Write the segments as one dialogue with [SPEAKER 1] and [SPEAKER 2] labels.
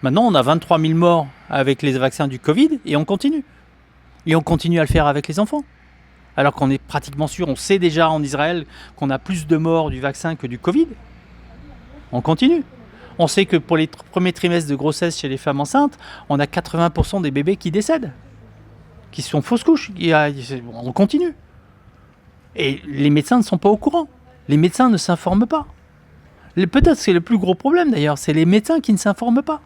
[SPEAKER 1] Maintenant, on a 23 000 morts avec les vaccins du Covid et on continue. Et on continue à le faire avec les enfants. Alors qu'on est pratiquement sûr, on sait déjà en Israël qu'on a plus de morts du vaccin que du Covid. On continue. On sait que pour les premiers trimestres de grossesse chez les femmes enceintes, on a 80% des bébés qui décèdent, qui sont fausses couches. On continue. Et les médecins ne sont pas au courant. Les médecins ne s'informent pas. Peut-être c'est le plus gros problème d'ailleurs, c'est les médecins qui ne s'informent pas.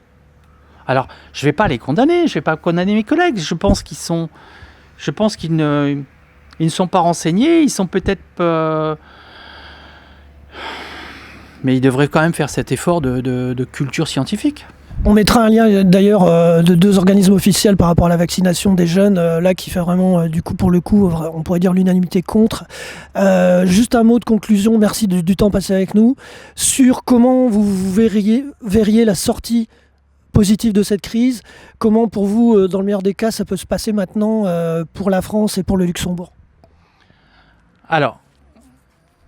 [SPEAKER 1] Alors, je ne vais pas les condamner, je ne vais pas condamner mes collègues. Je pense qu'ils ne sont pas renseignés, ils sont peut-être... mais ils devraient quand même faire cet effort de culture scientifique.
[SPEAKER 2] On mettra un lien d'ailleurs de 2 organismes officiels par rapport à la vaccination des jeunes, là qui fait vraiment, du coup, pour le coup, on pourrait dire l'unanimité contre. Juste un mot de conclusion, merci du temps passé avec nous, sur comment vous verriez la sortie positive de cette crise. Comment pour vous, dans le meilleur des cas, ça peut se passer maintenant pour la France et pour le Luxembourg?
[SPEAKER 1] Alors,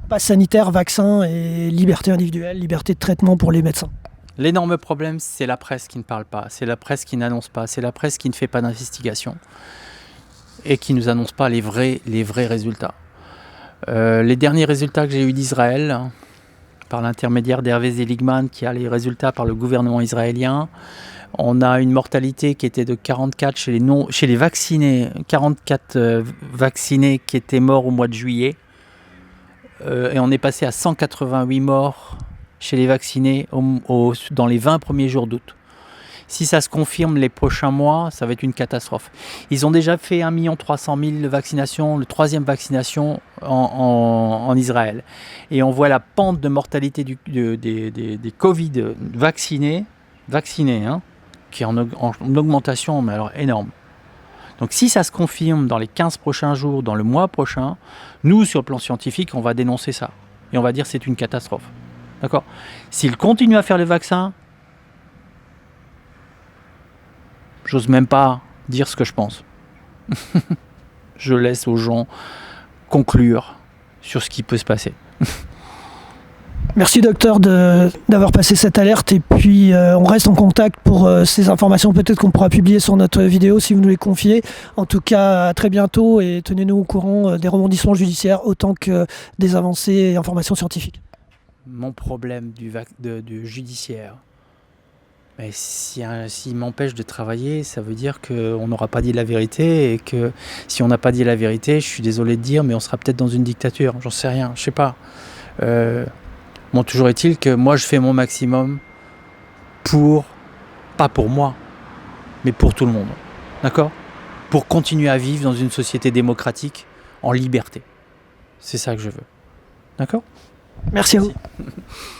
[SPEAKER 2] passe sanitaire, vaccin et liberté individuelle, liberté de traitement pour les médecins.
[SPEAKER 1] l'énorme problème, c'est la presse qui ne parle pas, c'est la presse qui n'annonce pas, c'est la presse qui ne fait pas d'investigation et qui ne nous annonce pas les vrais résultats. Les derniers résultats que j'ai eus d'Israël, par l'intermédiaire d'Hervé Seligman, qui a les résultats par le gouvernement israélien, on a une mortalité qui était de 44 chez les vaccinés, 44 vaccinés qui étaient morts au mois de juillet. Et on est passé à 188 morts chez les vaccinés dans les 20 premiers jours d'août. Si ça se confirme les prochains mois, ça va être une catastrophe. Ils ont déjà fait 1 300 000 vaccinations, le 3e vaccination en Israël. Et on voit la pente de mortalité des Covid vaccinés, hein, qui est en augmentation, mais alors énorme. Donc si ça se confirme dans les 15 prochains jours, dans le mois prochain, nous, sur le plan scientifique, on va dénoncer ça. Et on va dire que c'est une catastrophe. D'accord ? S'ils continuent à faire les vaccins, j'ose même pas dire ce que je pense. Je laisse aux gens conclure sur ce qui peut se passer.
[SPEAKER 2] Merci docteur d'avoir passé cette alerte et puis on reste en contact pour ces informations peut-être qu'on pourra publier sur notre vidéo si vous nous les confiez. En tout cas, à très bientôt et tenez-nous au courant des rebondissements judiciaires autant que des avancées et informations scientifiques.
[SPEAKER 1] Mon problème du judiciaire, mais s'il m'empêche de travailler, ça veut dire qu'on n'aura pas dit la vérité et que si on n'a pas dit la vérité, je suis désolé de dire, mais on sera peut-être dans une dictature, j'en sais rien, je sais pas. Bon, toujours est-il que moi je fais mon maximum pas pour moi, mais pour tout le monde, d'accord ? Pour continuer à vivre dans une société démocratique en liberté. C'est ça que je veux, d'accord ?
[SPEAKER 2] Merci à vous.